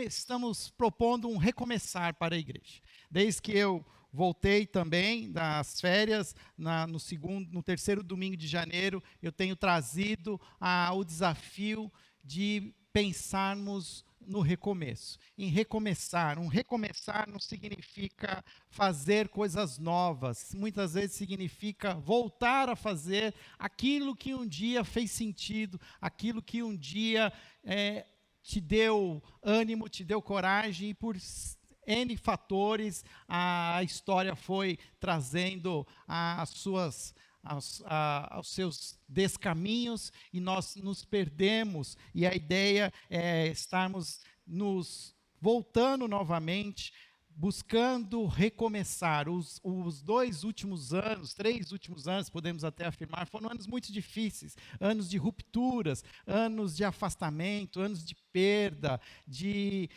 Estamos propondo um recomeçar para a igreja. Desde que eu voltei também das férias, no terceiro domingo de janeiro, eu tenho trazido o desafio de pensarmos no recomeço. Em recomeçar. Um recomeçar não significa fazer coisas novas. Muitas vezes significa voltar a fazer aquilo que um dia fez sentido, aquilo que um dia te deu ânimo, te deu coragem, e por N fatores a história foi trazendo aos seus descaminhos, e nós nos perdemos, e a ideia é estarmos nos voltando novamente, buscando recomeçar. Os 3 últimos anos, podemos até afirmar, foram anos muito difíceis, anos de rupturas, anos de afastamento, anos de perda, de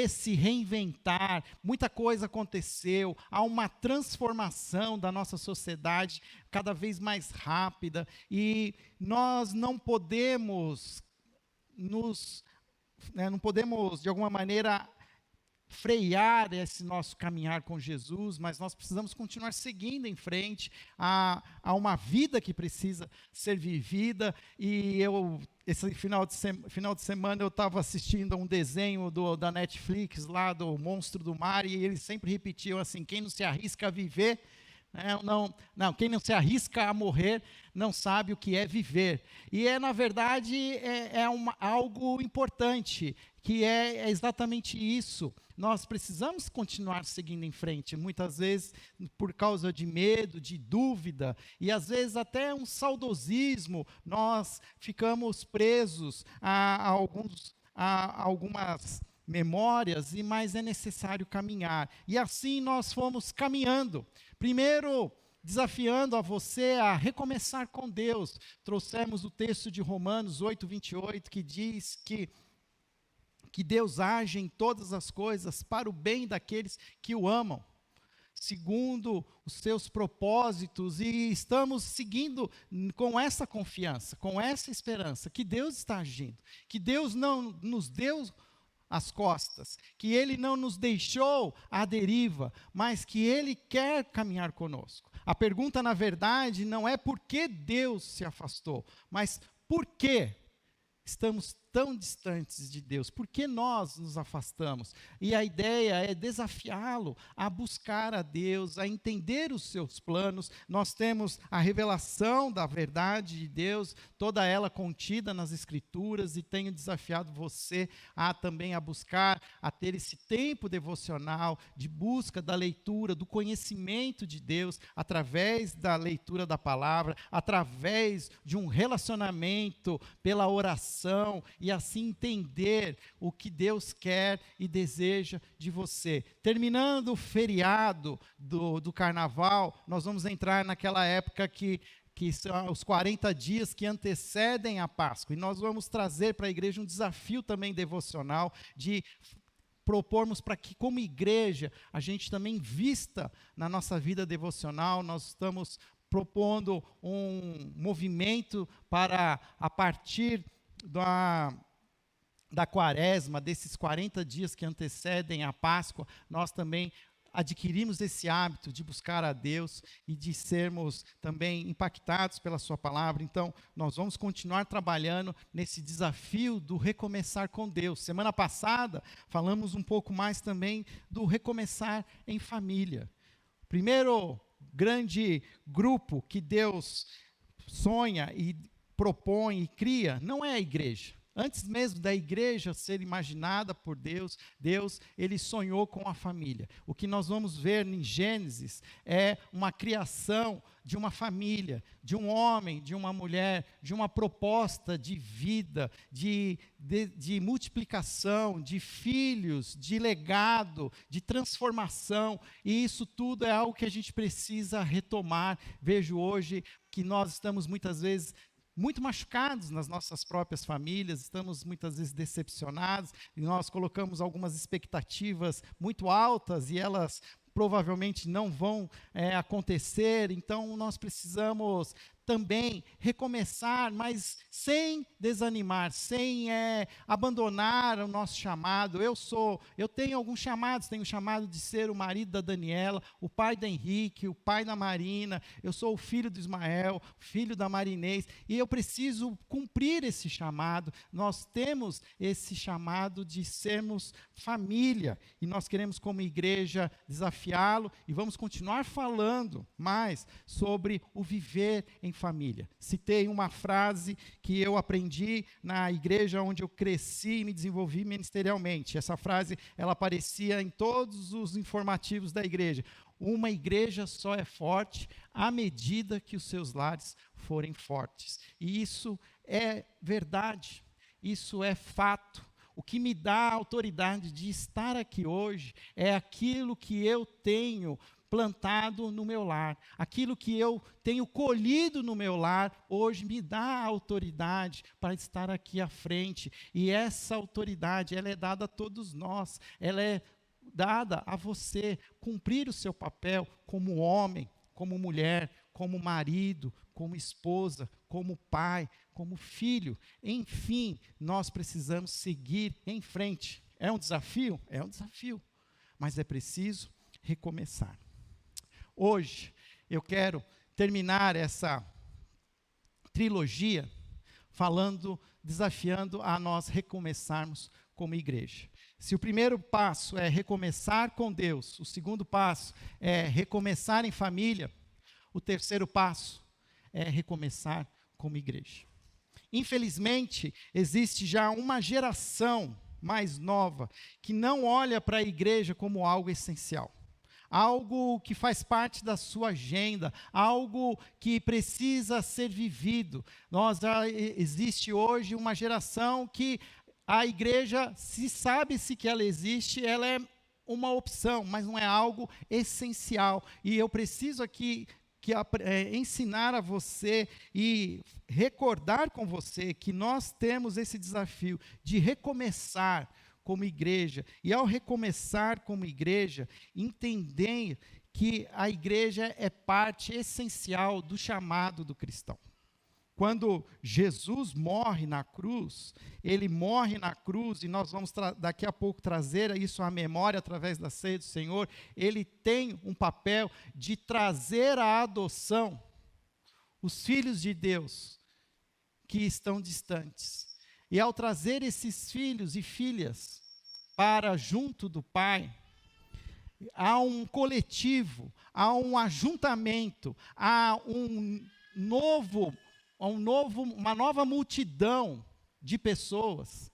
se reinventar. Muita coisa aconteceu, há uma transformação da nossa sociedade cada vez mais rápida, e nós não podemos de alguma maneira frear esse nosso caminhar com Jesus, mas nós precisamos continuar seguindo em frente a uma vida que precisa ser vivida. E esse final de semana eu estava assistindo a um desenho da Netflix, lá do Monstro do Mar, e eles sempre repetiam assim: quem não se arrisca a viver, quem não se arrisca a morrer, não sabe o que é viver. E na verdade, algo importante, que é exatamente isso. Nós precisamos continuar seguindo em frente, muitas vezes por causa de medo, de dúvida, e às vezes até um saudosismo. Nós ficamos presos a algumas memórias, mas é necessário caminhar. E assim nós fomos caminhando. Primeiro, desafiando a você a recomeçar com Deus. Trouxemos o texto de Romanos 8:28, que diz que Deus age em todas as coisas para o bem daqueles que o amam, segundo os seus propósitos, e estamos seguindo com essa confiança, com essa esperança, que Deus está agindo, que Deus não nos deu as costas, que Ele não nos deixou à deriva, mas que Ele quer caminhar conosco. A pergunta, na verdade, não é por que Deus se afastou, mas por que estamos tão distantes de Deus, por que nós nos afastamos? E a ideia é desafiá-lo a buscar a Deus, a entender os seus planos. Nós temos a revelação da verdade de Deus, toda ela contida nas Escrituras, e tenho desafiado você também a buscar, a ter esse tempo devocional, de busca da leitura, do conhecimento de Deus, através da leitura da palavra, através de um relacionamento pela oração, e assim entender o que Deus quer e deseja de você. Terminando o feriado do carnaval, nós vamos entrar naquela época que são os 40 dias que antecedem a Páscoa, e nós vamos trazer para a igreja um desafio também devocional, de propormos para que, como igreja, a gente também vista na nossa vida devocional. Nós estamos propondo um movimento para, a partir da quaresma, desses 40 dias que antecedem a Páscoa, nós também adquirimos esse hábito de buscar a Deus e de sermos também impactados pela sua palavra. Então, nós vamos continuar trabalhando nesse desafio do recomeçar com Deus. Semana passada, falamos um pouco mais também do recomeçar em família. Primeiro grande grupo que Deus sonha e propõe e cria, não é a igreja. Antes mesmo da igreja ser imaginada por Deus, Ele sonhou com a família. O que nós vamos ver em Gênesis é uma criação de uma família, de um homem, de uma mulher, de uma proposta de vida, de multiplicação, de filhos, de legado, de transformação, e isso tudo é algo que a gente precisa retomar. Vejo hoje que nós estamos muitas vezes muito machucados nas nossas próprias famílias, estamos muitas vezes decepcionados, e nós colocamos algumas expectativas muito altas, e elas provavelmente não vão acontecer. Então nós precisamos também recomeçar, mas sem desanimar, sem abandonar o nosso chamado. Eu tenho alguns chamados, tenho o chamado de ser o marido da Daniela, o pai da Henrique, o pai da Marina, eu sou o filho do Ismael, filho da Marinês, e eu preciso cumprir esse chamado. Nós temos esse chamado de sermos família, e nós queremos como igreja desafiá-lo, e vamos continuar falando mais sobre o viver em família. Citei uma frase que eu aprendi na igreja onde eu cresci e me desenvolvi ministerialmente. Essa frase, ela aparecia em todos os informativos da igreja. Uma igreja só é forte à medida que os seus lares forem fortes. E isso é verdade, isso é fato. O que me dá a autoridade de estar aqui hoje é aquilo que eu tenho plantado no meu lar, aquilo que eu tenho colhido no meu lar, hoje me dá a autoridade para estar aqui à frente. E essa autoridade, ela é dada a todos nós, ela é dada a você cumprir o seu papel como homem, como mulher, como marido, como esposa, como pai, como filho. Enfim, nós precisamos seguir em frente. É um desafio? É um desafio, mas é preciso recomeçar. Hoje, eu quero terminar essa trilogia desafiando a nós recomeçarmos como igreja. Se o primeiro passo é recomeçar com Deus, o segundo passo é recomeçar em família, o terceiro passo é recomeçar como igreja. Infelizmente, existe já uma geração mais nova que não olha para a igreja como algo essencial. Algo que faz parte da sua agenda, algo que precisa ser vivido. Existe hoje uma geração que a igreja, se sabe-se que ela existe, ela é uma opção, mas não é algo essencial. E eu preciso aqui ensinar a você e recordar com você que nós temos esse desafio de recomeçar como igreja, e ao recomeçar como igreja, entender que a igreja é parte essencial do chamado do cristão. Quando Jesus morre na cruz, ele morre na cruz, e nós vamos daqui a pouco trazer isso à memória através da ceia do Senhor, ele tem um papel de trazer à adoção os filhos de Deus que estão distantes. E ao trazer esses filhos e filhas para junto do Pai, há um coletivo, há um ajuntamento, há uma nova multidão de pessoas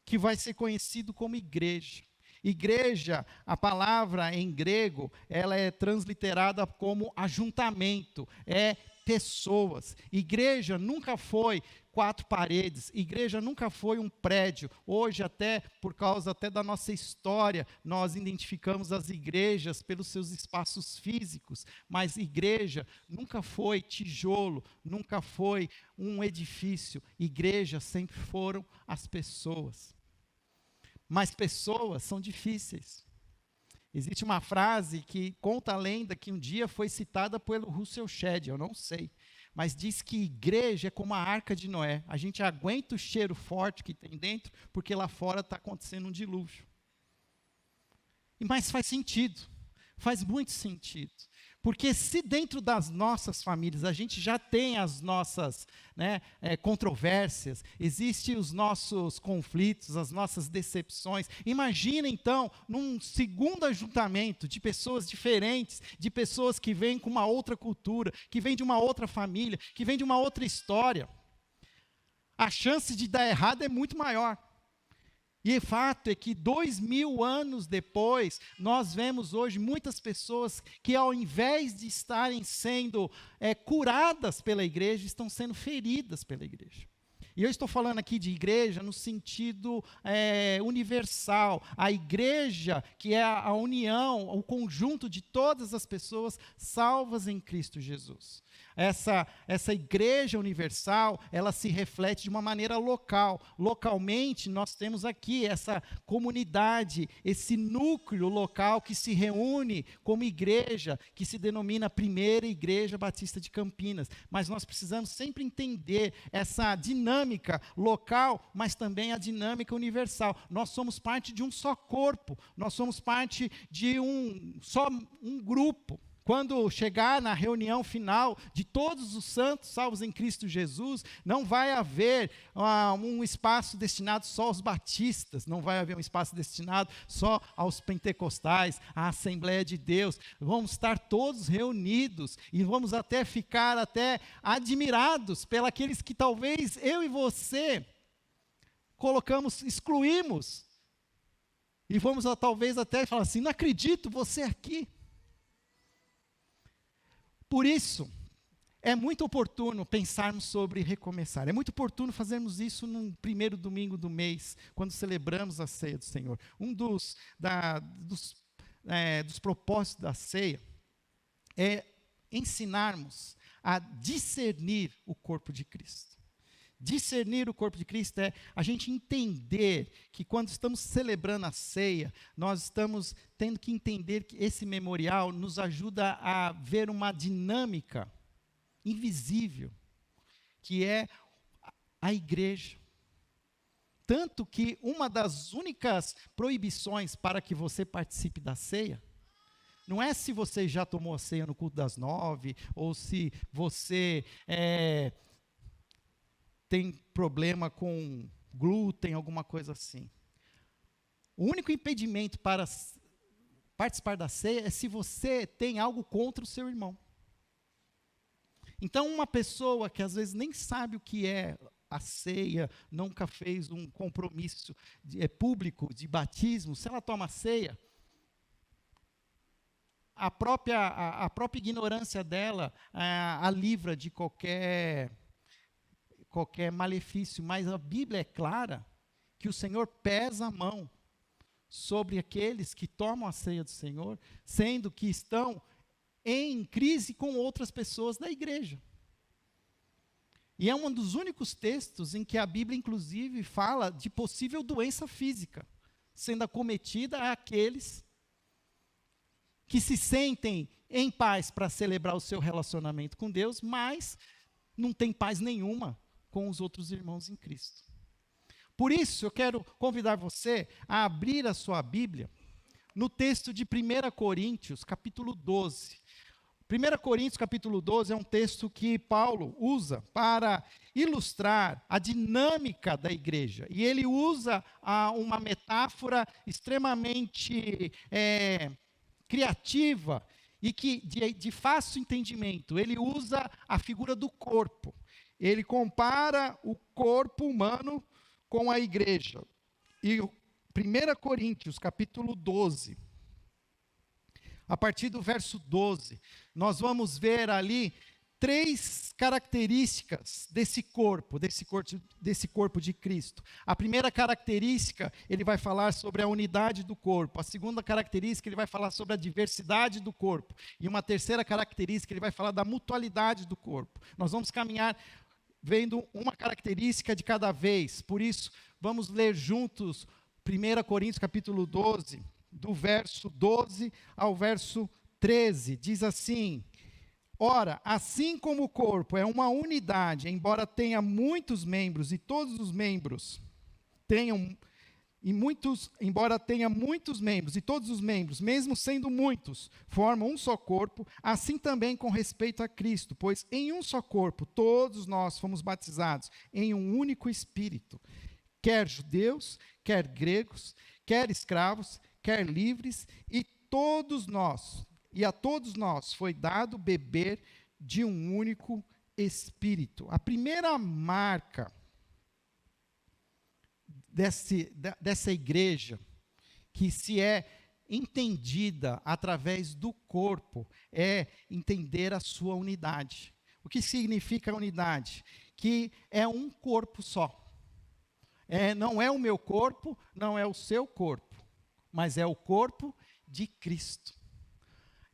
que vai ser conhecido como igreja. Igreja, a palavra em grego, ela é transliterada como ajuntamento, é pessoas. Igreja nunca foi 4 paredes, igreja nunca foi um prédio. Hoje, até por causa até da nossa história, nós identificamos as igrejas pelos seus espaços físicos, mas igreja nunca foi tijolo, nunca foi um edifício. Igreja sempre foram as pessoas. Mas pessoas são difíceis. Existe uma frase que conta a lenda que um dia foi citada pelo Russell Shedd, eu não sei, mas diz que igreja é como a arca de Noé. A gente aguenta o cheiro forte que tem dentro, porque lá fora está acontecendo um dilúvio. Mas faz sentido, faz muito sentido. Porque se dentro das nossas famílias a gente já tem as nossas controvérsias, existem os nossos conflitos, as nossas decepções, imagina então num segundo ajuntamento de pessoas diferentes, de pessoas que vêm com uma outra cultura, que vêm de uma outra família, que vêm de uma outra história. A chance de dar errado é muito maior. E o fato é que 2000 anos depois, nós vemos hoje muitas pessoas que ao invés de estarem sendo curadas pela igreja, estão sendo feridas pela igreja. E eu estou falando aqui de igreja no sentido universal. A igreja, que é a união, o conjunto de todas as pessoas salvas em Cristo Jesus. Essa igreja universal, ela se reflete de uma maneira local. Localmente, nós temos aqui essa comunidade, esse núcleo local que se reúne como igreja, que se denomina Primeira Igreja Batista de Campinas. Mas nós precisamos sempre entender essa dinâmica local, mas também a dinâmica universal. Nós somos parte de um só corpo, nós somos parte de um grupo. Quando chegar na reunião final de todos os santos salvos em Cristo Jesus, não vai haver um espaço destinado só aos batistas, não vai haver um espaço destinado só aos pentecostais, à Assembleia de Deus. Vamos estar todos reunidos e vamos ficar admirados pelos que talvez eu e você excluímos. E vamos talvez até falar assim, não acredito, você aqui. Por isso, é muito oportuno pensarmos sobre recomeçar. É muito oportuno fazermos isso no primeiro domingo do mês, quando celebramos a ceia do Senhor. Um dos propósitos da ceia é ensinarmos a discernir o corpo de Cristo. Discernir o corpo de Cristo é a gente entender que quando estamos celebrando a ceia, nós estamos tendo que entender que esse memorial nos ajuda a ver uma dinâmica invisível, que é a igreja. Tanto que uma das únicas proibições para que você participe da ceia, não é se você já tomou a ceia no culto das 9, ou se você tem problema com glúten, alguma coisa assim. O único impedimento para participar da ceia é se você tem algo contra o seu irmão. Então, uma pessoa que às vezes nem sabe o que é a ceia, nunca fez um compromisso público de batismo, se ela toma a ceia, a própria ignorância dela a livra de qualquer malefício, mas a Bíblia é clara que o Senhor pesa a mão sobre aqueles que tomam a ceia do Senhor, sendo que estão em crise com outras pessoas da igreja. E é um dos únicos textos em que a Bíblia, inclusive, fala de possível doença física, sendo acometida àqueles que se sentem em paz para celebrar o seu relacionamento com Deus, mas não tem paz nenhuma com os outros irmãos em Cristo. Por isso, eu quero convidar você a abrir a sua Bíblia no texto de 1 Coríntios, capítulo 12. 1 Coríntios, capítulo 12, é um texto que Paulo usa para ilustrar a dinâmica da igreja. E ele usa uma metáfora extremamente criativa e que de fácil entendimento. Ele usa a figura do corpo. Ele compara o corpo humano com a igreja. E 1 Coríntios, capítulo 12, a partir do verso 12, nós vamos ver ali 3 características desse corpo de Cristo. A primeira característica, ele vai falar sobre a unidade do corpo. A segunda característica, ele vai falar sobre a diversidade do corpo. E uma terceira característica, ele vai falar da mutualidade do corpo. Nós vamos caminhar vendo uma característica de cada vez. Por isso, vamos ler juntos 1 Coríntios capítulo 12, do verso 12 ao verso 13. Diz assim: ora, assim como o corpo é uma unidade, embora tenha muitos membros, e todos os membros embora tenha muitos membros, e todos os membros, mesmo sendo muitos, formam um só corpo, assim também com respeito a Cristo, pois em um só corpo todos nós fomos batizados em um único Espírito, quer judeus, quer gregos, quer escravos, quer livres, e a todos nós foi dado beber de um único Espírito. A primeira marca dessa igreja, que se é entendida através do corpo, é entender a sua unidade. O que significa unidade? que é um corpo só. Não é o meu corpo, não é o seu corpo, mas é o corpo de Cristo.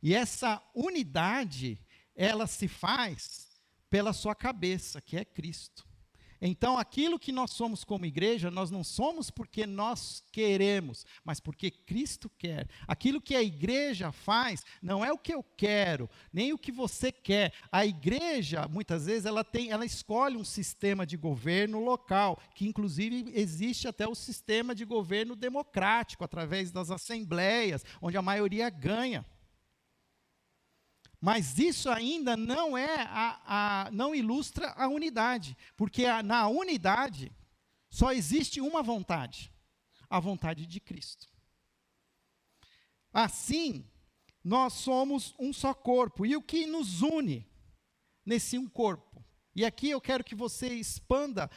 E essa unidade, ela se faz pela sua cabeça, que é Cristo. Então, aquilo que nós somos como igreja, nós não somos porque nós queremos, mas porque Cristo quer. Aquilo que a igreja faz, não é o que eu quero, nem o que você quer. A igreja, muitas vezes, ela escolhe um sistema de governo local, que inclusive existe até o sistema de governo democrático, através das assembleias, onde a maioria ganha. Mas isso ainda não não ilustra a unidade, porque na unidade só existe uma vontade, a vontade de Cristo. Assim, nós somos um só corpo, e o que nos une nesse um corpo? E aqui eu quero que você expanda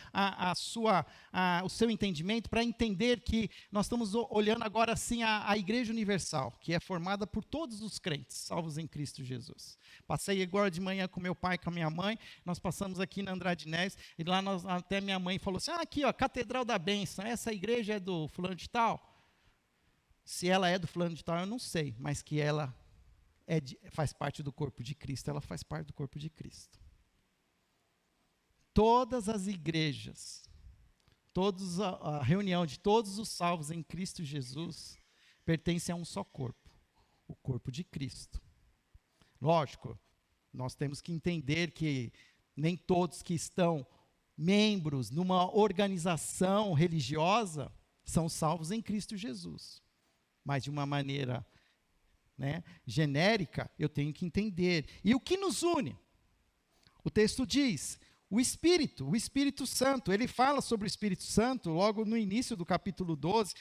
o seu entendimento para entender que nós estamos olhando agora assim a Igreja Universal, que é formada por todos os crentes, salvos em Cristo Jesus. Passei agora de manhã com meu pai e com a minha mãe, nós passamos aqui na Andrade Neves, e lá até minha mãe falou assim, aqui ó, Catedral da Bênção, essa igreja é do fulano de tal? Se ela é do fulano de tal, eu não sei, mas que ela faz parte do corpo de Cristo, ela faz parte do corpo de Cristo. Todas as igrejas, a reunião de todos os salvos em Cristo Jesus, pertence a um só corpo, o corpo de Cristo. Lógico, nós temos que entender que nem todos que estão membros numa organização religiosa são salvos em Cristo Jesus. Mas de uma maneira, genérica, eu tenho que entender. E o que nos une? O texto diz... O Espírito Santo, ele fala sobre o Espírito Santo logo no início do capítulo 12,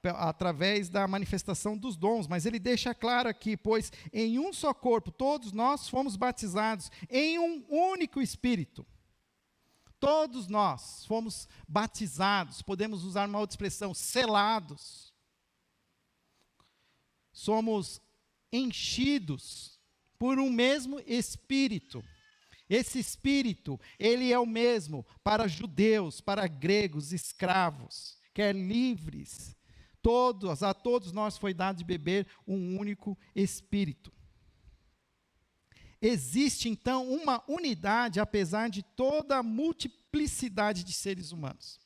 através da manifestação dos dons, mas ele deixa claro aqui, pois em um só corpo todos nós fomos batizados em um único Espírito. Todos nós fomos batizados, podemos usar uma outra expressão, selados. Somos enchidos por um mesmo Espírito. Esse Espírito, ele é o mesmo para judeus, para gregos, escravos, quer livres. A todos nós foi dado de beber um único Espírito. Existe, então, uma unidade, apesar de toda a multiplicidade de seres humanos.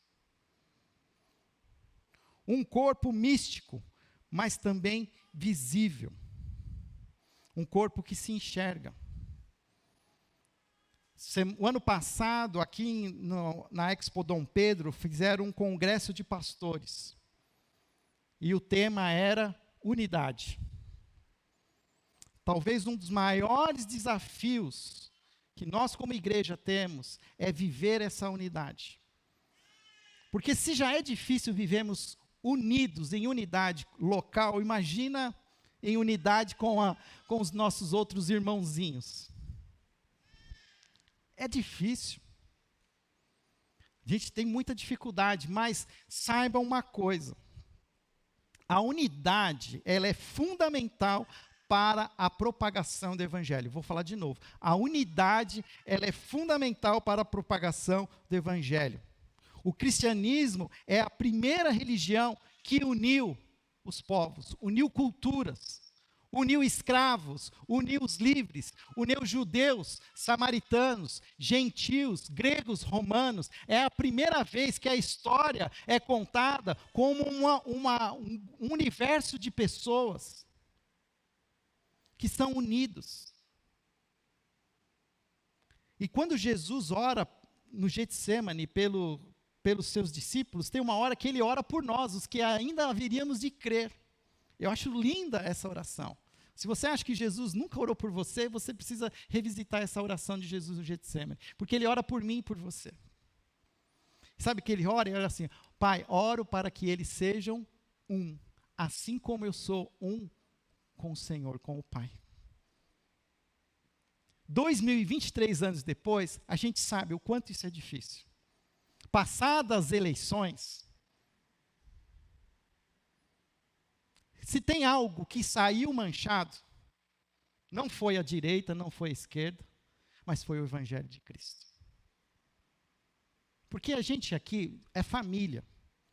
Um corpo místico, mas também visível. Um corpo que se enxerga. O ano passado, aqui na Expo Dom Pedro, fizeram um congresso de pastores. E o tema era unidade. Talvez um dos maiores desafios que nós como igreja temos é viver essa unidade. Porque se já é difícil vivermos unidos, em unidade local, imagina em unidade com os nossos outros irmãozinhos. É difícil. A gente tem muita dificuldade, mas saiba uma coisa. A unidade, ela é fundamental para a propagação do Evangelho. Vou falar de novo. A unidade, ela é fundamental para a propagação do Evangelho. O cristianismo é a primeira religião que uniu os povos, uniu culturas. Uniu escravos, uniu os livres, uniu judeus, samaritanos, gentios, gregos, romanos. É a primeira vez que a história é contada como um universo de pessoas que são unidos. E quando Jesus ora no Getsêmani pelos seus discípulos, tem uma hora que ele ora por nós, os que ainda haveríamos de crer. Eu acho linda essa oração. Se você acha que Jesus nunca orou por você, você precisa revisitar essa oração de Jesus no Getsêmani, porque ele ora por mim e por você. Sabe que ele ora? Ele ora assim, Pai, oro para que eles sejam um, assim como eu sou um com o Senhor, com o Pai. 2023 anos depois, a gente sabe o quanto isso é difícil. Passadas as eleições, se tem algo que saiu manchado, não foi a direita, não foi a esquerda, mas foi o Evangelho de Cristo. Porque a gente aqui é família,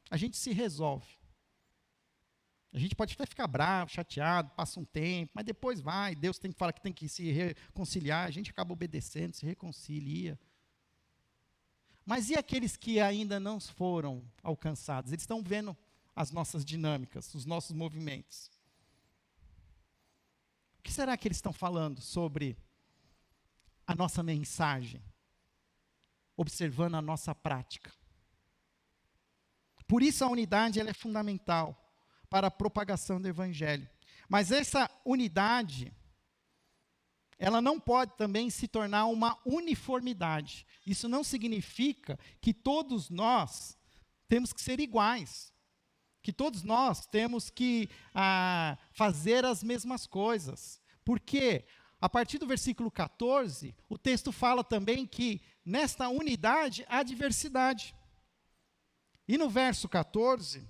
a gente se resolve. A gente pode até ficar bravo, chateado, passa um tempo, mas depois vai, Deus tem que falar que tem que se reconciliar, a gente acaba obedecendo, se reconcilia. Mas e aqueles que ainda não foram alcançados? Eles estão vendo as nossas dinâmicas, os nossos movimentos. O que será que eles estão falando sobre a nossa mensagem? Observando a nossa prática. Por isso a unidade ela é fundamental para a propagação do evangelho. Mas essa unidade, ela não pode também se tornar uma uniformidade. Isso não significa que todos nós temos que ser iguais. Que todos nós temos que fazer as mesmas coisas. Porque, a partir do versículo 14, o texto fala também que nesta unidade há diversidade. E no verso 14,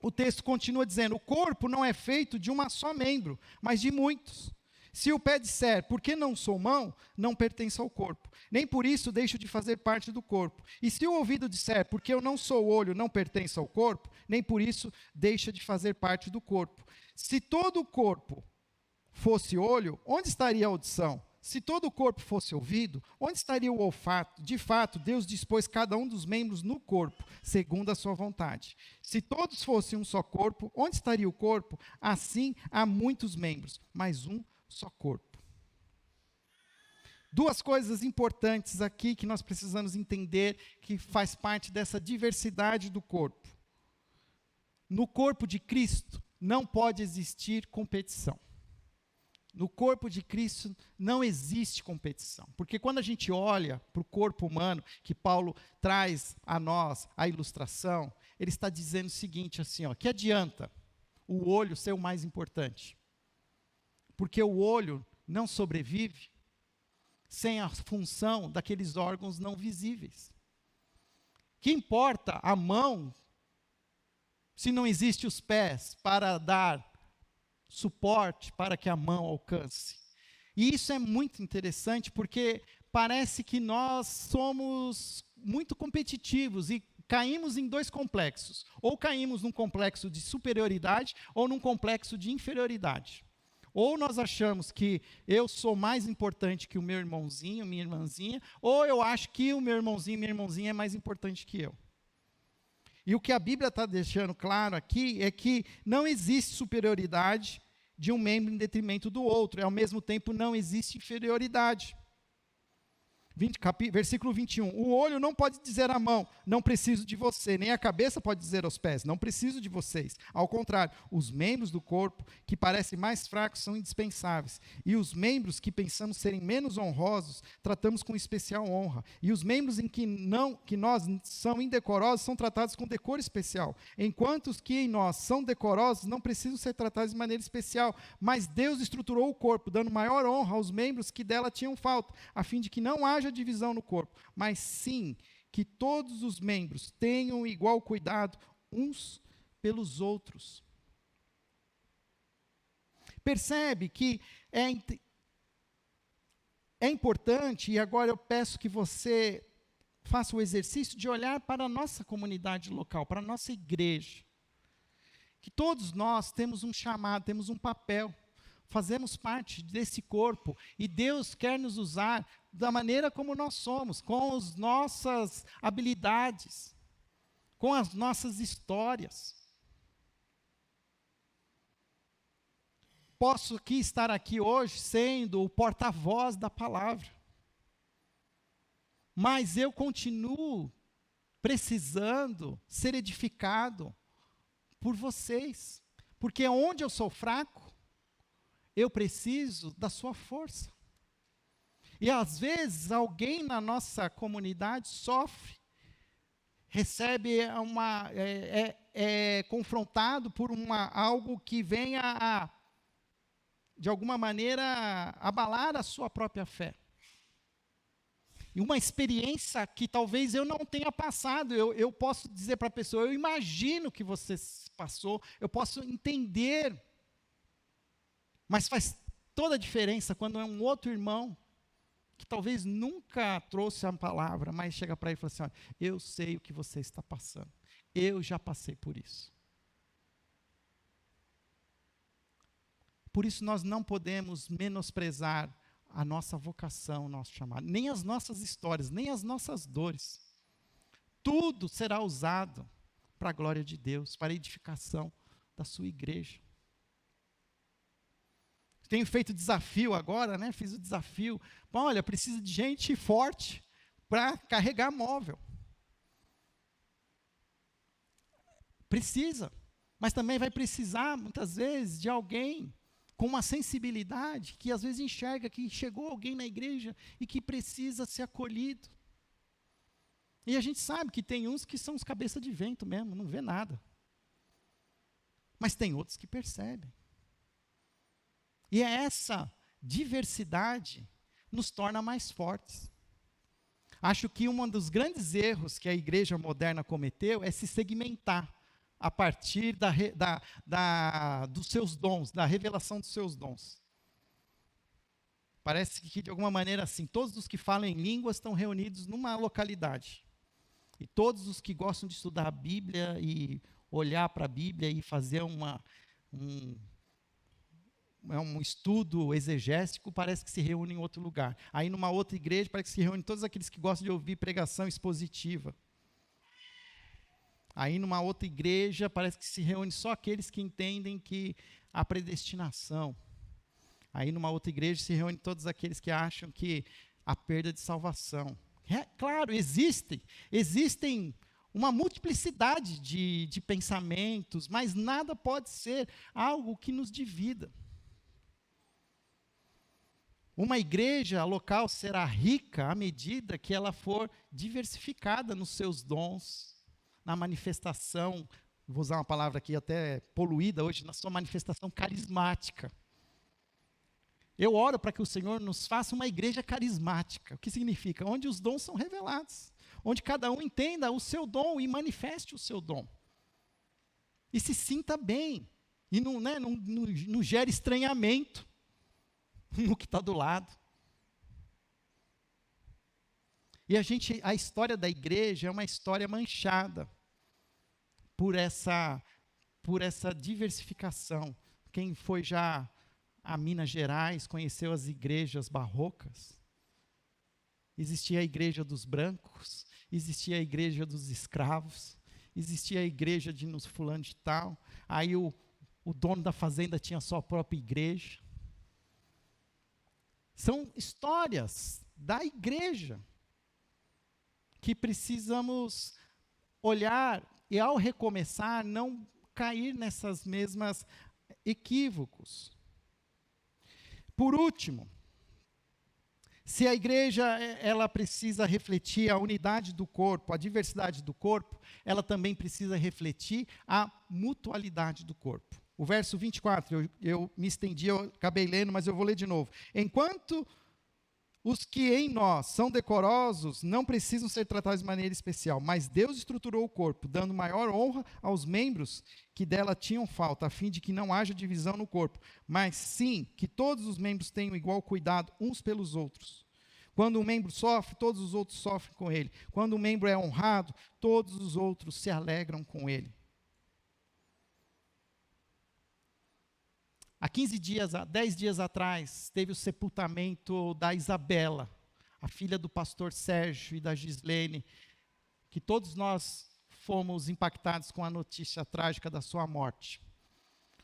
o texto continua dizendo: o corpo não é feito de uma só membro, mas de muitos. Se o pé disser, porque não sou mão, não pertence ao corpo. Nem por isso deixo de fazer parte do corpo. E se o ouvido disser, porque eu não sou olho, não pertence ao corpo, nem por isso deixa de fazer parte do corpo. Se todo o corpo fosse olho, onde estaria a audição? Se todo o corpo fosse ouvido, onde estaria o olfato? De fato, Deus dispôs cada um dos membros no corpo, segundo a sua vontade. Se todos fossem um só corpo, onde estaria o corpo? Assim, há muitos membros, mas um só corpo. Duas coisas importantes aqui que nós precisamos entender que faz parte dessa diversidade do corpo. No corpo de Cristo não pode existir competição. No corpo de Cristo não existe competição. Porque quando a gente olha para o corpo humano, que Paulo traz a nós a ilustração, ele está dizendo o seguinte assim, que adianta o olho ser o mais importante? Porque o olho não sobrevive sem a função daqueles órgãos não visíveis. Que importa a mão se não existe os pés para dar suporte para que a mão alcance? E isso é muito interessante porque parece que nós somos muito competitivos e caímos em dois complexos. Ou caímos num complexo de superioridade ou num complexo de inferioridade. Ou nós achamos que eu sou mais importante que o meu irmãozinho, minha irmãzinha, ou eu acho que o meu irmãozinho, minha irmãzinha é mais importante que eu. E o que a Bíblia está deixando claro aqui é que não existe superioridade de um membro em detrimento do outro, e ao mesmo tempo não existe inferioridade. Versículo 21, o olho não pode dizer à mão, não preciso de você, nem a cabeça pode dizer aos pés, não preciso de vocês. Ao contrário, os membros do corpo, que parecem mais fracos, são indispensáveis. E os membros que pensamos serem menos honrosos, tratamos com especial honra. E os membros em que nós são indecorosos, são tratados com decoro especial. Enquanto os que em nós são decorosos, não precisam ser tratados de maneira especial. Mas Deus estruturou o corpo, dando maior honra aos membros que dela tinham falta, a fim de que não haja divisão no corpo, mas sim que todos os membros tenham igual cuidado uns pelos outros. Percebe que é importante, e agora eu peço que você faça o exercício de olhar para a nossa comunidade local, para a nossa igreja. Que todos nós temos um chamado, temos um papel. Fazemos parte desse corpo e Deus quer nos usar da maneira como nós somos, com as nossas habilidades, com as nossas histórias. Posso estar aqui hoje sendo o porta-voz da palavra, mas eu continuo precisando ser edificado por vocês, porque onde eu sou fraco, eu preciso da sua força. E às vezes alguém na nossa comunidade sofre, recebe é confrontado por algo que venha de alguma maneira, abalar a sua própria fé. E uma experiência que talvez eu não tenha passado, eu posso dizer para a pessoa, eu imagino que você passou, eu posso entender. Mas faz toda a diferença quando é um outro irmão que talvez nunca trouxe a palavra, mas chega para ele e fala assim: olha, eu sei o que você está passando, eu já passei por isso. Por isso nós não podemos menosprezar a nossa vocação, o nosso chamado, nem as nossas histórias, nem as nossas dores. Tudo será usado para a glória de Deus, para a edificação da sua igreja. Tenho feito desafio agora, né? Fiz o desafio. Olha, precisa de gente forte para carregar móvel. Precisa. Mas também vai precisar, muitas vezes, de alguém com uma sensibilidade, que às vezes enxerga que chegou alguém na igreja e que precisa ser acolhido. E a gente sabe que tem uns que são os cabeça de vento mesmo, não vê nada. Mas tem outros que percebem. E é essa diversidade nos torna mais fortes. Acho que um dos grandes erros que a igreja moderna cometeu é se segmentar a partir dos seus dons, da revelação dos seus dons. Parece que, de alguma maneira, assim, todos os que falam em línguas estão reunidos numa localidade. E todos os que gostam de estudar a Bíblia e olhar para a Bíblia e fazer um estudo exegético, parece que se reúne em outro lugar. Aí, numa outra igreja, parece que se reúne todos aqueles que gostam de ouvir pregação expositiva. Aí, numa outra igreja, parece que se reúne só aqueles que entendem que a predestinação. Aí, numa outra igreja, se reúne todos aqueles que acham que a perda de salvação. Claro, existem uma multiplicidade de pensamentos, mas nada pode ser algo que nos divida. Uma igreja local será rica à medida que ela for diversificada nos seus dons, na manifestação, vou usar uma palavra aqui até poluída hoje, na sua manifestação carismática. Eu oro para que o Senhor nos faça uma igreja carismática. O que significa? Onde os dons são revelados, onde cada um entenda o seu dom e manifeste o seu dom. E se sinta bem, e não gere estranhamento no que está do lado. E a história da igreja é uma história manchada por essa diversificação. Quem foi já a Minas Gerais conheceu as igrejas barrocas. Existia a igreja dos brancos, existia a igreja dos escravos, existia a igreja de nos fulano de tal. Aí o dono da fazenda tinha a sua própria igreja. São histórias da igreja que precisamos olhar e, ao recomeçar, não cair nessas mesmas equívocos. Por último, se a igreja ela precisa refletir a unidade do corpo, a diversidade do corpo, ela também precisa refletir a mutualidade do corpo. O verso 24, eu me estendi, eu acabei lendo, mas eu vou ler de novo. Enquanto os que em nós são decorosos não precisam ser tratados de maneira especial, mas Deus estruturou o corpo, dando maior honra aos membros que dela tinham falta, a fim de que não haja divisão no corpo, mas sim que todos os membros tenham igual cuidado uns pelos outros. Quando um membro sofre, todos os outros sofrem com ele. Quando um membro é honrado, todos os outros se alegram com ele. Há 10 dias atrás, teve o sepultamento da Isabela, a filha do pastor Sérgio e da Gislene, que todos nós fomos impactados com a notícia trágica da sua morte.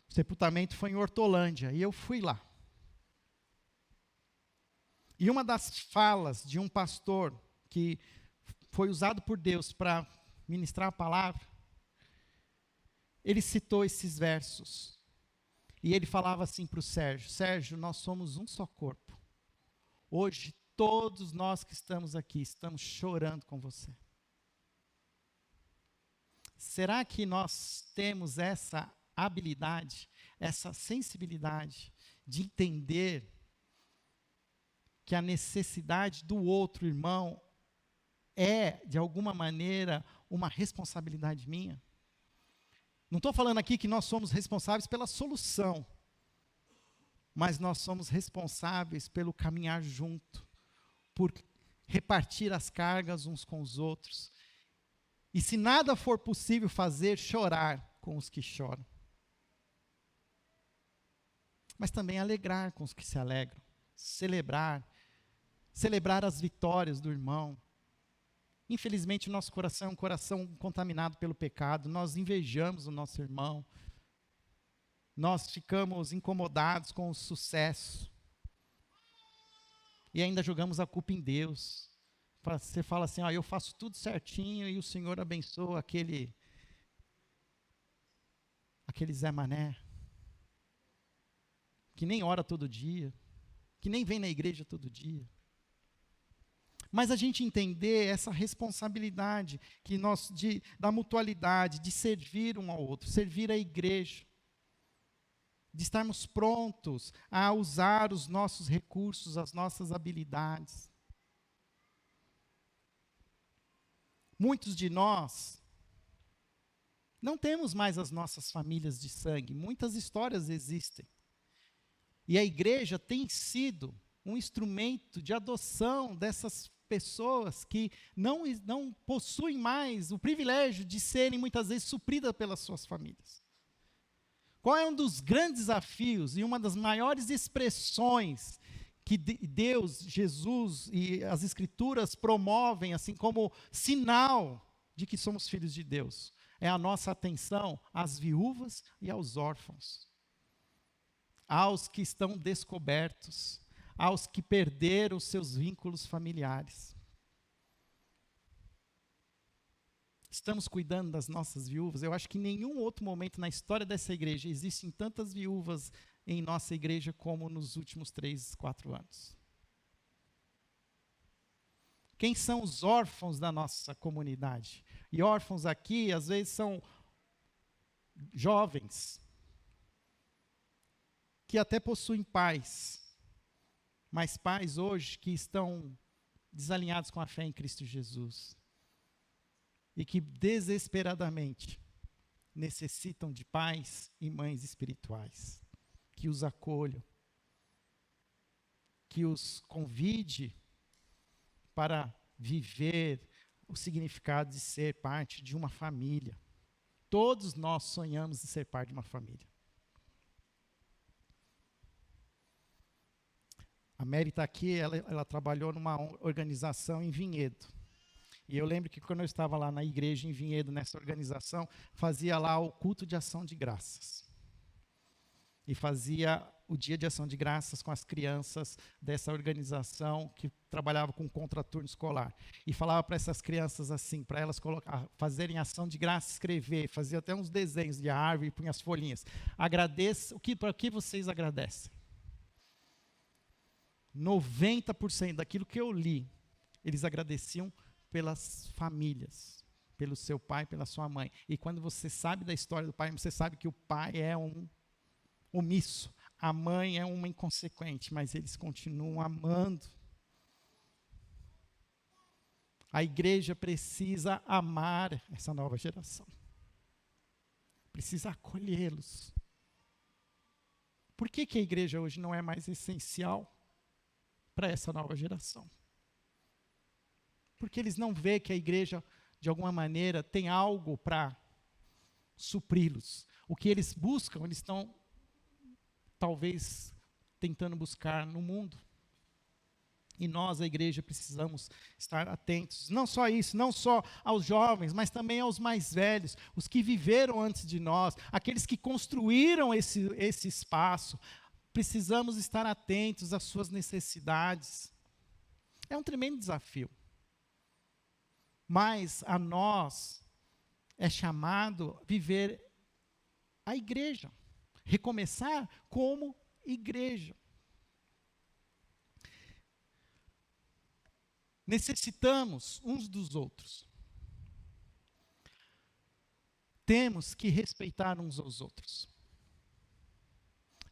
O sepultamento foi em Hortolândia, e eu fui lá. E uma das falas de um pastor que foi usado por Deus para ministrar a palavra, ele citou esses versos. E ele falava assim para o Sérgio: Sérgio, nós somos um só corpo. Hoje, todos nós que estamos aqui, estamos chorando com você. Será que nós temos essa habilidade, essa sensibilidade de entender que a necessidade do outro irmão é, de alguma maneira, uma responsabilidade minha? Não estou falando aqui que nós somos responsáveis pela solução, mas nós somos responsáveis pelo caminhar junto, por repartir as cargas uns com os outros. E se nada for possível fazer, chorar com os que choram. Mas também alegrar com os que se alegram. Celebrar as vitórias do irmão. Infelizmente, o nosso coração é um coração contaminado pelo pecado. Nós invejamos o nosso irmão. Nós ficamos incomodados com o sucesso. E ainda jogamos a culpa em Deus. Você fala assim, eu faço tudo certinho e o Senhor abençoa aquele Zé Mané, que nem ora todo dia, que nem vem na igreja todo dia. Mas a gente entender essa responsabilidade da mutualidade, de servir um ao outro, servir a igreja, de estarmos prontos a usar os nossos recursos, as nossas habilidades. Muitos de nós não temos mais as nossas famílias de sangue, muitas histórias existem. E a igreja tem sido um instrumento de adoção dessas pessoas que não possuem mais o privilégio de serem muitas vezes supridas pelas suas famílias. Qual é um dos grandes desafios e uma das maiores expressões que Deus, Jesus e as Escrituras promovem, assim como sinal de que somos filhos de Deus? É a nossa atenção às viúvas e aos órfãos, aos que estão descobertos, aos que perderam seus vínculos familiares. Estamos cuidando das nossas viúvas. Eu acho que em nenhum outro momento na história dessa igreja existem tantas viúvas em nossa igreja como nos últimos 3, 4 anos. Quem são os órfãos da nossa comunidade? E órfãos aqui, às vezes, são jovens que até possuem pais, mas pais hoje que estão desalinhados com a fé em Cristo Jesus e que desesperadamente necessitam de pais e mães espirituais, que os acolham, que os convide para viver o significado de ser parte de uma família. Todos nós sonhamos em ser parte de uma família. A Mary está aqui, ela trabalhou numa organização em Vinhedo. E eu lembro que quando eu estava lá na igreja em Vinhedo, nessa organização, fazia lá o culto de ação de graças. E fazia o dia de ação de graças com as crianças dessa organização que trabalhava com contraturno escolar. E falava para essas crianças assim, para elas fazerem ação de graça, escrever, fazia até uns desenhos de árvore, punha as folhinhas. Agradeça, para que vocês agradecem? 90% daquilo que eu li, eles agradeciam pelas famílias, pelo seu pai, pela sua mãe. E quando você sabe da história do pai, você sabe que o pai é um omisso, a mãe é uma inconsequente, mas eles continuam amando. A igreja precisa amar essa nova geração. Precisa acolhê-los. Por que a igreja hoje não é mais essencial para essa nova geração? Porque eles não veem que a igreja, de alguma maneira, tem algo para supri-los. O que eles buscam, eles estão, talvez, tentando buscar no mundo. E nós, a igreja, precisamos estar atentos. Não só isso, não só aos jovens, mas também aos mais velhos, os que viveram antes de nós, aqueles que construíram esse espaço. Precisamos estar atentos às suas necessidades. É um tremendo desafio. Mas a nós é chamado viver a igreja, recomeçar como igreja. Necessitamos uns dos outros. Temos que respeitar uns aos outros.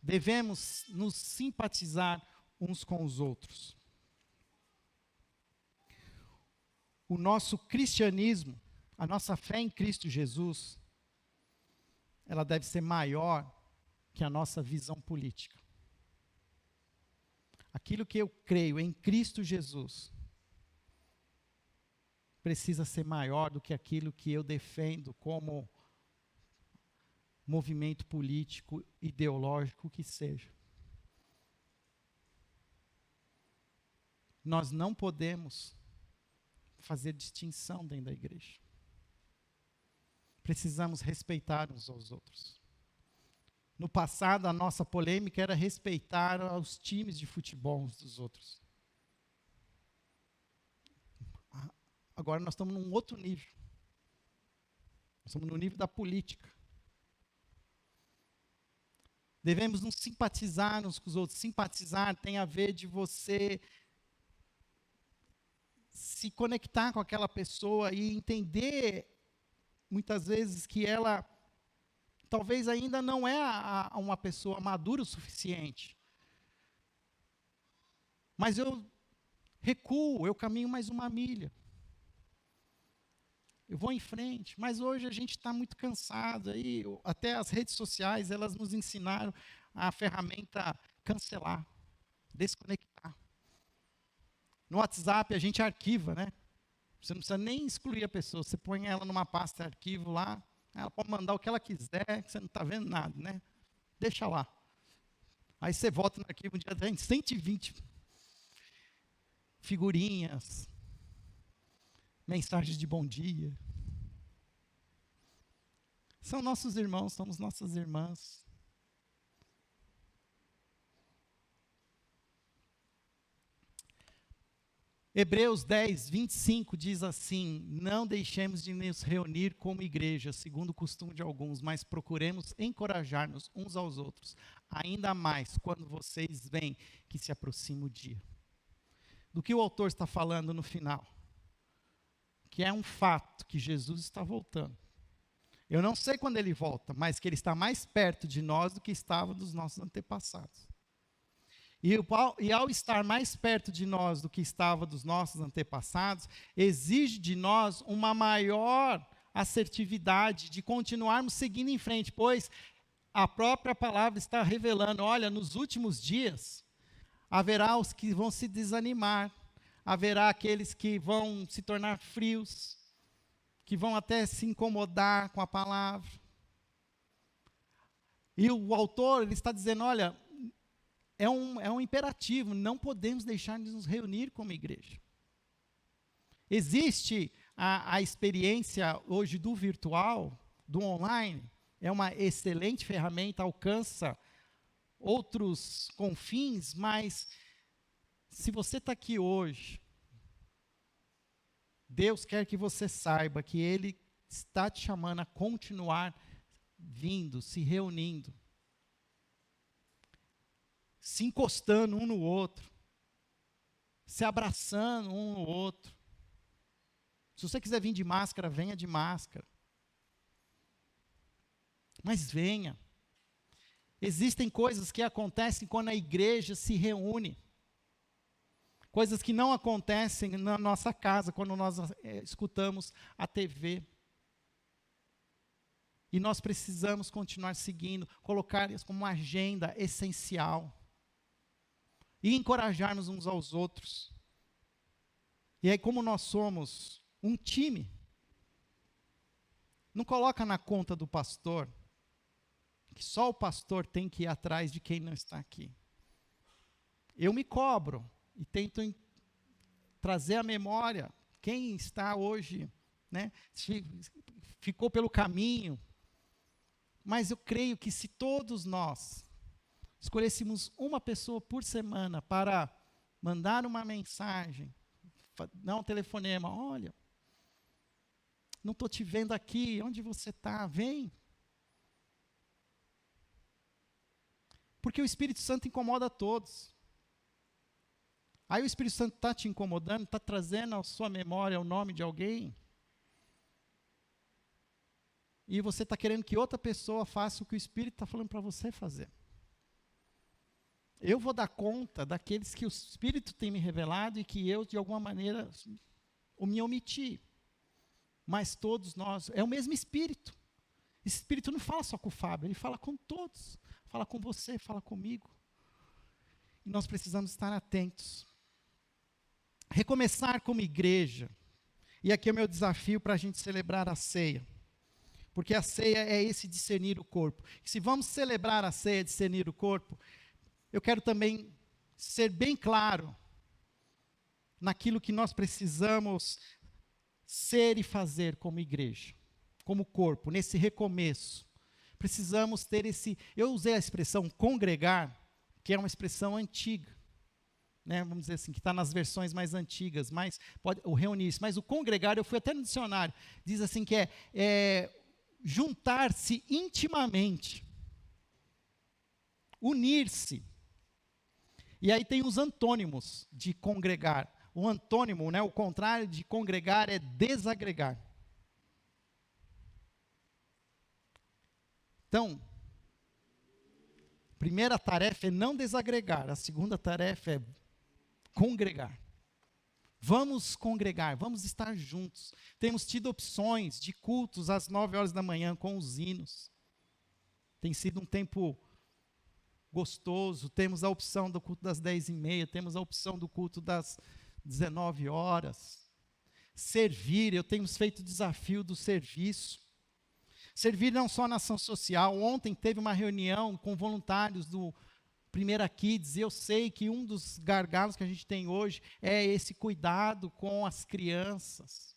Devemos nos simpatizar uns com os outros. O nosso cristianismo, a nossa fé em Cristo Jesus, ela deve ser maior que a nossa visão política. Aquilo que eu creio em Cristo Jesus precisa ser maior do que aquilo que eu defendo como movimento político, ideológico, que seja. Nós não podemos fazer distinção dentro da igreja. Precisamos respeitar uns aos outros. No passado, a nossa polêmica era respeitar os times de futebol uns dos outros. Agora nós estamos num outro nível. Nós estamos no nível da política. Devemos nos simpatizar uns com os outros. Simpatizar tem a ver de você se conectar com aquela pessoa e entender, muitas vezes, que ela talvez ainda não é uma pessoa madura o suficiente. Mas eu recuo, eu caminho mais uma milha. Eu vou em frente, mas hoje a gente está muito cansado. Aí, até as redes sociais, elas nos ensinaram a ferramenta cancelar, desconectar. No WhatsApp a gente arquiva, né? Você não precisa nem excluir a pessoa, você põe ela numa pasta de arquivo lá, ela pode mandar o que ela quiser, que você não está vendo nada, né? Deixa lá. Aí você volta no arquivo, um dia tem 120 figurinhas, mensagens de bom dia. São nossos irmãos, somos nossas irmãs. Hebreus 10, 25 diz assim: não deixemos de nos reunir como igreja, segundo o costume de alguns, mas procuremos encorajar-nos uns aos outros, ainda mais quando vocês veem que se aproxima o dia. Do que o autor está falando no final? Que é um fato que Jesus está voltando. Eu não sei quando ele volta, mas que ele está mais perto de nós do que estava dos nossos antepassados. E ao estar mais perto de nós do que estava dos nossos antepassados, exige de nós uma maior assertividade de continuarmos seguindo em frente, pois a própria palavra está revelando, olha, nos últimos dias, haverá os que vão se desanimar, haverá aqueles que vão se tornar frios, que vão até se incomodar com a palavra. E o autor, ele está dizendo, olha, é um imperativo, não podemos deixar de nos reunir como igreja. Existe a experiência hoje do virtual, do online, é uma excelente ferramenta, alcança outros confins, mas se você está aqui hoje, Deus quer que você saiba que Ele está te chamando a continuar vindo, se reunindo, se encostando um no outro, se abraçando um no outro. Se você quiser vir de máscara, venha de máscara. Mas venha. Existem coisas que acontecem quando a igreja se reúne. Coisas que não acontecem na nossa casa, quando nós escutamos a TV. E nós precisamos continuar seguindo, colocar isso como uma agenda essencial. E encorajarmos uns aos outros. E aí, como nós somos um time, não coloca na conta do pastor, que só o pastor tem que ir atrás de quem não está aqui. Eu me cobro e tento trazer à memória quem está hoje, né, ficou pelo caminho. Mas eu creio que se todos nós escolhêssemos uma pessoa por semana para mandar uma mensagem, dar um telefonema, olha, não estou te vendo aqui, onde você está? Vem. Porque o Espírito Santo incomoda a todos. Aí o Espírito Santo está te incomodando, está trazendo à sua memória o nome de alguém, e você está querendo que outra pessoa faça o que o Espírito está falando para você fazer. Eu vou dar conta daqueles que o Espírito tem me revelado e que eu, de alguma maneira, me omiti. Mas todos nós, é o mesmo Espírito. Esse Espírito não fala só com o Fábio, ele fala com todos. Fala com você, fala comigo. E nós precisamos estar atentos. Recomeçar como igreja E aqui é o meu desafio para a gente celebrar a ceia. Porque a ceia é esse discernir o corpo. E se vamos celebrar a ceia, discernir o corpo, eu quero também ser bem claro naquilo que nós precisamos ser e fazer como igreja, como corpo, nesse recomeço. Precisamos ter eu usei a expressão congregar, que é uma expressão antiga, né, vamos dizer assim, que está nas versões mais antigas, mas pode o reunir-se, mas o congregar, eu fui até no dicionário, diz assim que é juntar-se intimamente, unir-se. E aí tem os antônimos de congregar. O antônimo, né, o contrário de congregar é desagregar. Então, a primeira tarefa é não desagregar, a segunda tarefa é congregar. Vamos congregar, vamos estar juntos. Temos tido opções de cultos às 9 horas da manhã com os hinos. Tem sido um tempo gostoso. Temos a opção do culto das 10h30, temos a opção do culto das 19 horas. Servir, eu tenho feito o desafio do serviço. Servir não só na ação social. Ontem teve uma reunião com voluntários do Primeira Kids, e eu sei que um dos gargalos que a gente tem hoje é esse cuidado com as crianças.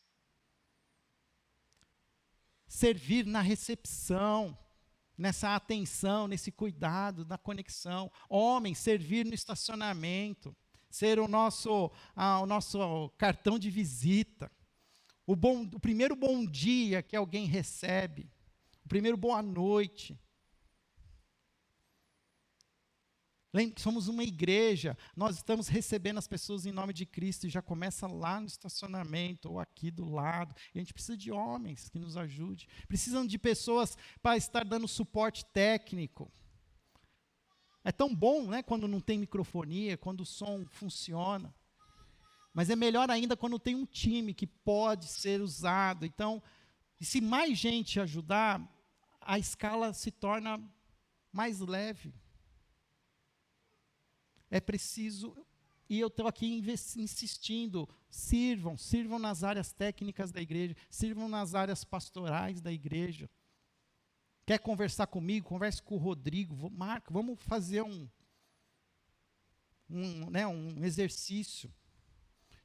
Servir na recepção, nessa atenção, nesse cuidado, na conexão. Homens, servir no estacionamento, ser o nosso cartão de visita. O primeiro bom dia que alguém recebe, o primeiro boa noite. Lembre que somos uma igreja, nós estamos recebendo as pessoas em nome de Cristo e já começa lá no estacionamento ou aqui do lado. E a gente precisa de homens que nos ajudem. Precisam de pessoas para estar dando suporte técnico. É tão bom, né, quando não tem microfonia, quando o som funciona. Mas é melhor ainda quando tem um time que pode ser usado. Então, e se mais gente ajudar, a escala se torna mais leve. É preciso, e eu estou aqui insistindo, sirvam nas áreas técnicas da igreja, sirvam nas áreas pastorais da igreja. Quer conversar comigo? Converse com o Rodrigo, Marco, vamos fazer um exercício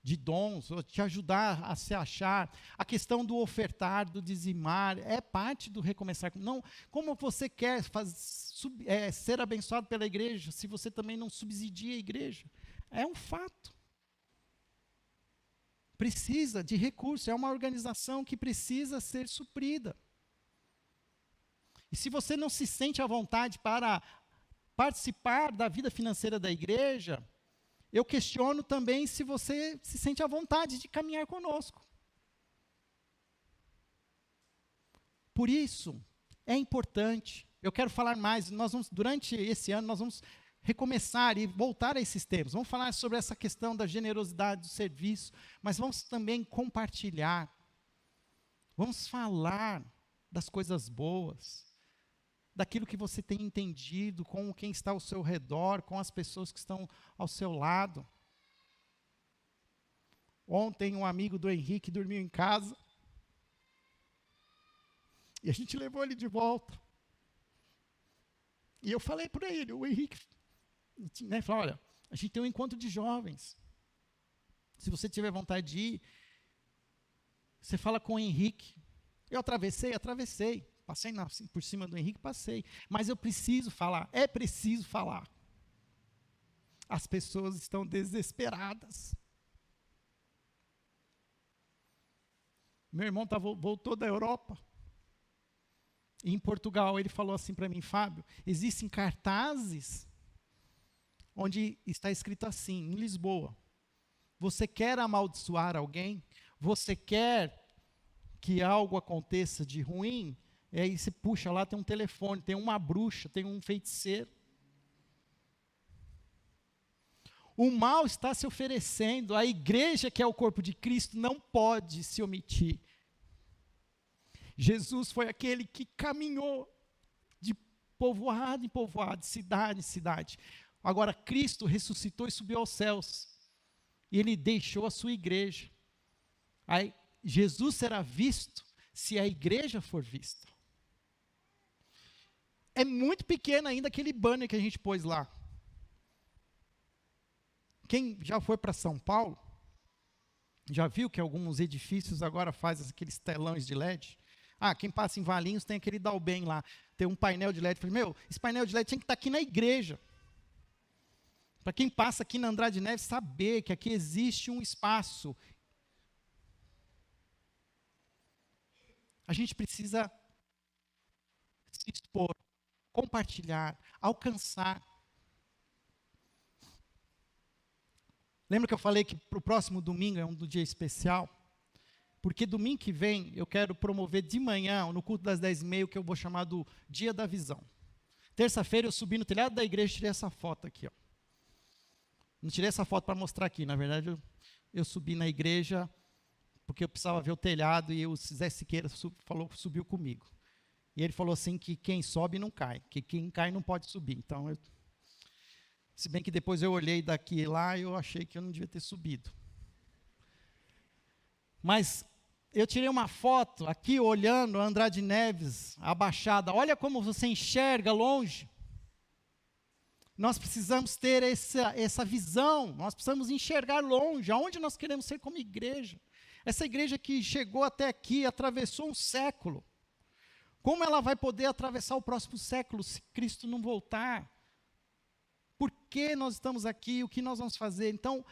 de dons, te ajudar a se achar. A questão do ofertar, do dizimar, é parte do recomeçar. Não, como você quer ser abençoado pela igreja, se você também não subsidia a igreja? É um fato. Precisa de recursos, é uma organização que precisa ser suprida. E se você não se sente à vontade para participar da vida financeira da igreja, eu questiono também se você se sente à vontade de caminhar conosco. Por isso, é importante, eu quero falar mais, durante esse ano, nós vamos recomeçar e voltar a esses temas. Vamos falar sobre essa questão da generosidade do serviço, mas vamos também compartilhar. Vamos falar das coisas boas, daquilo que você tem entendido com quem está ao seu redor, com as pessoas que estão ao seu lado. Ontem um amigo do Henrique dormiu em casa e a gente levou ele de volta. E eu falei para ele, o Henrique, né, falou, olha, a gente tem um encontro de jovens. Se você tiver vontade de ir, você fala com o Henrique. Eu atravessei. Passei por cima do Henrique, passei. Mas eu preciso falar, é preciso falar. As pessoas estão desesperadas. Meu irmão voltou da Europa. E em Portugal, ele falou assim para mim, Fábio, existem cartazes onde está escrito assim, em Lisboa, você quer amaldiçoar alguém? Você quer que algo aconteça de ruim? E aí você puxa lá, tem um telefone, tem uma bruxa, tem um feiticeiro. O mal está se oferecendo, a igreja que é o corpo de Cristo não pode se omitir. Jesus foi aquele que caminhou de povoado em povoado, de cidade em cidade. Agora Cristo ressuscitou e subiu aos céus. E Ele deixou a sua igreja. Aí Jesus será visto se a igreja for vista. É muito pequeno ainda aquele banner que a gente pôs lá. Quem já foi para São Paulo, já viu que alguns edifícios agora fazem aqueles telões de LED? Quem passa em Valinhos tem aquele Dalben lá, tem um painel de LED. Eu falei, esse painel de LED tinha que estar aqui na igreja. Para quem passa aqui na Andrade Neves saber que aqui existe um espaço. A gente precisa se expor, compartilhar, alcançar. Lembra que eu falei que para o próximo domingo é um dia especial? Porque domingo que vem eu quero promover de manhã, no culto das 10h30, o que eu vou chamar do Dia da Visão. Terça-feira eu subi no telhado da igreja e tirei essa foto aqui. Não tirei essa foto para mostrar aqui, na verdade eu subi na igreja porque eu precisava ver o telhado e o Zé Siqueira subiu comigo. E ele falou assim que quem sobe não cai, que quem cai não pode subir. Então, se bem que depois eu olhei daqui e lá, eu achei que eu não devia ter subido. Mas eu tirei uma foto aqui olhando a Andrade Neves, a Baixada. Olha como você enxerga longe. Nós precisamos ter essa visão, nós precisamos enxergar longe, aonde nós queremos ser como igreja. Essa igreja que chegou até aqui, atravessou um século. Como ela vai poder atravessar o próximo século se Cristo não voltar? Por que nós estamos aqui? O que nós vamos fazer? Então,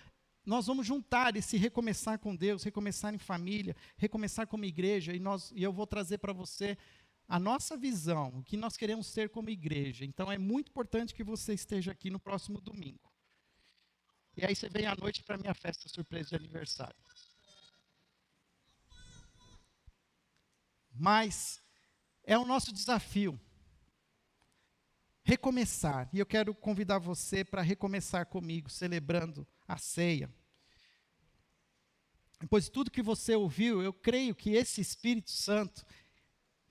nós vamos juntar esse recomeçar com Deus, recomeçar em família, recomeçar como igreja, e eu vou trazer para você a nossa visão, o que nós queremos ser como igreja. Então, é muito importante que você esteja aqui no próximo domingo. E aí você vem à noite para a minha festa surpresa de aniversário. Mas é o nosso desafio. Recomeçar. E eu quero convidar você para recomeçar comigo, celebrando a ceia. Depois de tudo que você ouviu, eu creio que esse Espírito Santo,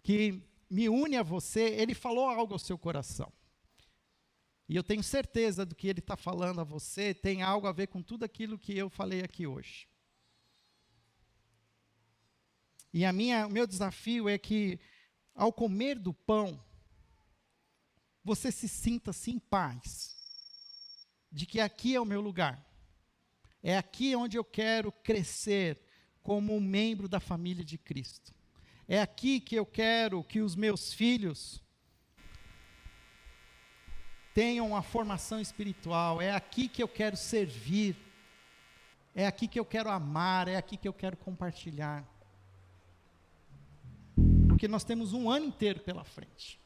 que me une a você, ele falou algo ao seu coração. E eu tenho certeza do que ele está falando a você, tem algo a ver com tudo aquilo que eu falei aqui hoje. E o meu desafio é que, ao comer do pão, você se sinta assim em paz, de que aqui é o meu lugar, é aqui onde eu quero crescer como um membro da família de Cristo, é aqui que eu quero que os meus filhos tenham uma formação espiritual, é aqui que eu quero servir, é aqui que eu quero amar, é aqui que eu quero compartilhar, porque nós temos um ano inteiro pela frente.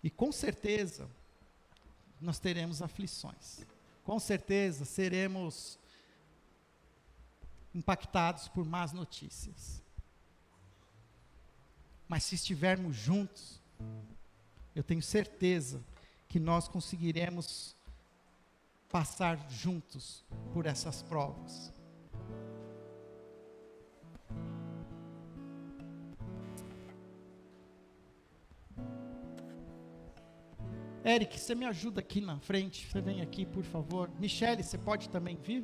E com certeza, nós teremos aflições. Com certeza, seremos impactados por más notícias. Mas se estivermos juntos, eu tenho certeza que nós conseguiremos passar juntos por essas provas. Eric, você me ajuda aqui na frente? Você vem aqui, por favor. Michele, você pode também vir?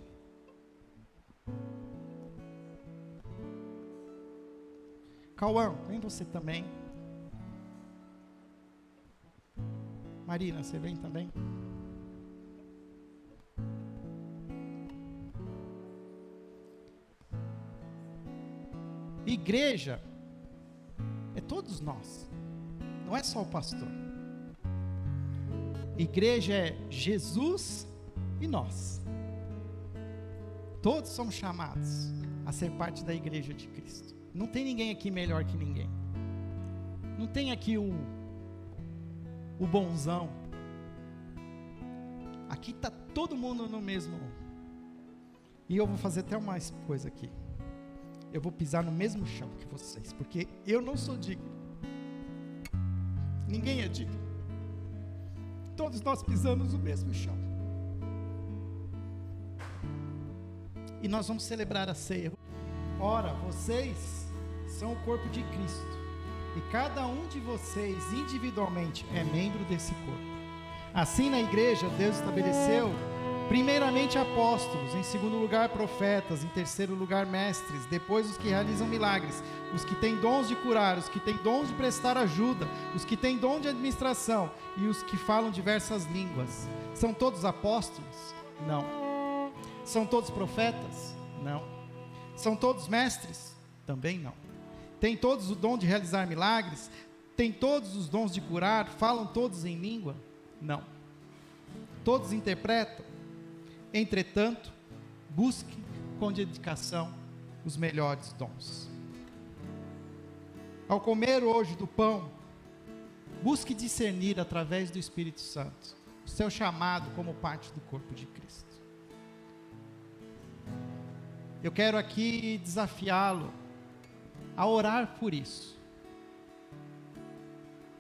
Cauã, vem você também. Marina, você vem também? Igreja é todos nós, não é só o pastor. Igreja é Jesus e nós. Todos somos chamados a ser parte da igreja de Cristo. Não tem ninguém aqui melhor que ninguém. Não tem aqui o bonzão. Aqui está todo mundo no mesmo. E eu vou fazer até uma coisa aqui. Eu vou pisar no mesmo chão que vocês, porque eu não sou digno. Ninguém é digno. Todos nós pisamos no mesmo chão. E nós vamos celebrar a ceia. Ora, vocês são o corpo de Cristo. E cada um de vocês, individualmente, é membro desse corpo. Assim, na igreja, Deus estabeleceu Primeiramente apóstolos, em segundo lugar profetas, em terceiro lugar mestres, depois os que realizam milagres, os que têm dons de curar, os que têm dons de prestar ajuda, os que têm dom de administração e os que falam diversas línguas. São todos apóstolos? Não. São todos profetas? Não. São todos mestres? Também não. Têm todos o dom de realizar milagres? Têm todos os dons de curar? Falam todos em língua? Não. Todos interpretam? Entretanto, busque com dedicação os melhores dons. Ao comer hoje do pão, busque discernir através do Espírito Santo o seu chamado como parte do corpo de Cristo. Eu quero aqui desafiá-lo a orar por isso.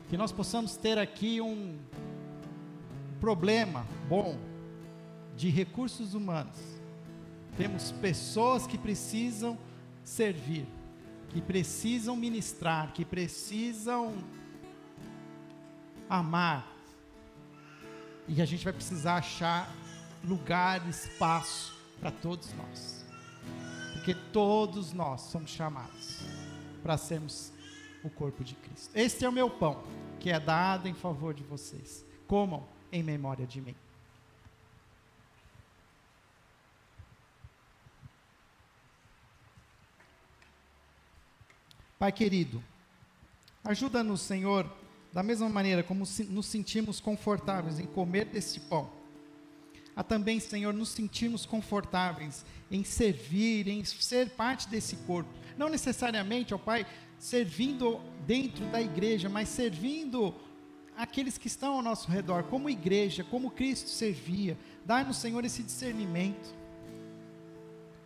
Que nós possamos ter aqui um problema bom de recursos humanos. Temos pessoas que precisam servir, que precisam ministrar, que precisam amar. E a gente vai precisar achar lugar, espaço para todos nós. Porque todos nós somos chamados para sermos o corpo de Cristo. Este é o meu pão, que é dado em favor de vocês. Comam em memória de mim. Pai querido, ajuda-nos, Senhor, da mesma maneira como nos sentimos confortáveis em comer desse pão, a também, Senhor, nos sentirmos confortáveis em servir, em ser parte desse corpo. Não necessariamente, ó Pai, servindo dentro da igreja, mas servindo aqueles que estão ao nosso redor, como igreja, como Cristo servia. Dá-nos, Senhor, esse discernimento.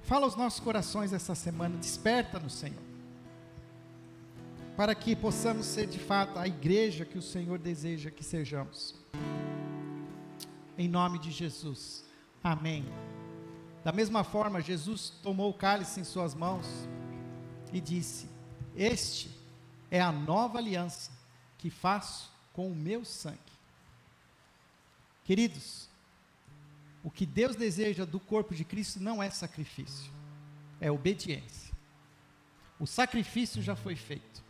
Fala aos nossos corações essa semana, desperta-nos, Senhor, para que possamos ser de fato a igreja que o Senhor deseja que sejamos. Em nome de Jesus, amém. Da mesma forma, Jesus tomou o cálice em suas mãos e disse: este é a nova aliança que faço com o meu sangue. Queridos, o que Deus deseja do corpo de Cristo não é sacrifício, é obediência. O sacrifício já foi feito.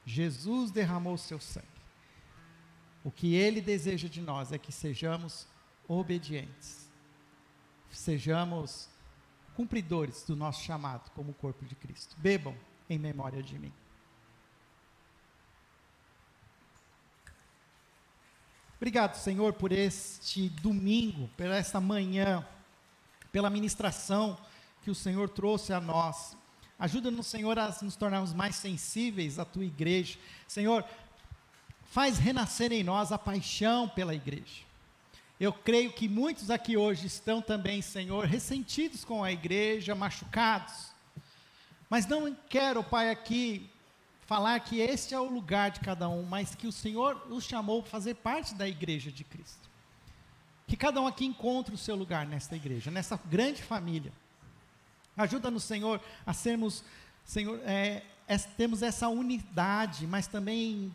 Jesus derramou o seu sangue. O que Ele deseja de nós é que sejamos obedientes, sejamos cumpridores do nosso chamado como corpo de Cristo. Bebam em memória de mim. Obrigado, Senhor, por este domingo, por esta manhã, pela ministração que o Senhor trouxe a nós. Ajuda-nos, Senhor, a nos tornarmos mais sensíveis à Tua igreja. Senhor, faz renascer em nós a paixão pela igreja. Eu creio que muitos aqui hoje estão também, Senhor, ressentidos com a igreja, machucados. Mas não quero, Pai, aqui falar que este é o lugar de cada um, mas que o Senhor nos chamou para fazer parte da igreja de Cristo. Que cada um aqui encontre o seu lugar nesta igreja, nessa grande família. Ajuda-nos, Senhor, a sermos, Senhor, temos essa unidade, mas também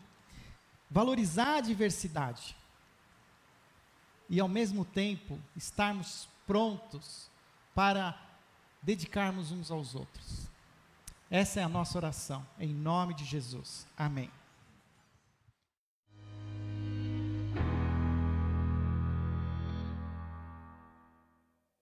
valorizar a diversidade. E ao mesmo tempo, estarmos prontos para dedicarmos uns aos outros. Essa é a nossa oração, em nome de Jesus. Amém.